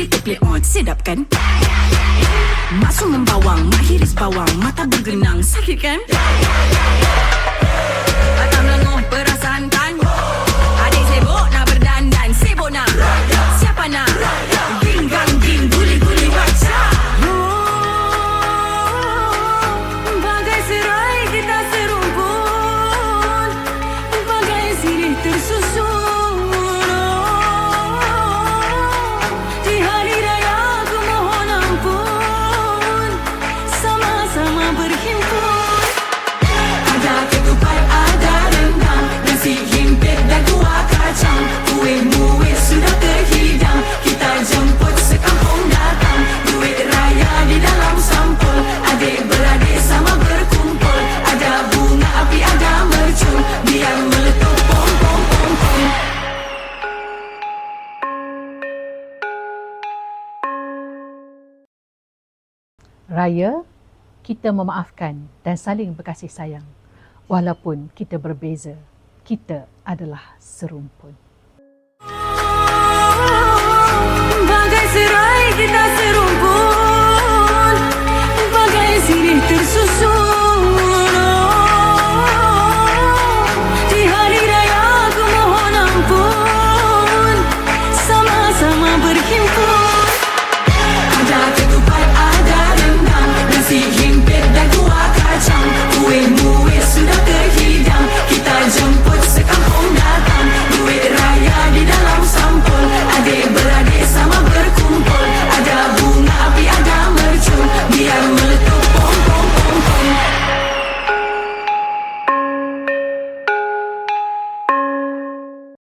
Kereta play on, sedap kan? Masuk membawang, mak hiris bawang, mata bergenang, sakit kan? Atam lenguh perasaan kan? Adik sibuk nak berdandan, sibuk nak siapa nak? Ginggang ging, guli-guli wajah. Bagai serai kita serumpun, bagai sirih tersusun. Di hari raya aku mohon ampun, sama-sama berhimpun. Ada ketupat, ada rendang, nasi himpit dan kuah kacang. Kuih-muih sudah terhidang, kita jemput sekampung datang. Duit raya di dalam sampul, adik-beradik sama berkumpul. Ada bunga api, ada mercun, biar meletup pom pom pom pom. Raya, kita memaafkan dan saling berkasih sayang. Walaupun kita berbeza, kita adalah serumpun. Bagai serai kita serumpun, bagai sirih tersusun. Di hari raya aku mohon ampun, sama-sama berhimpun.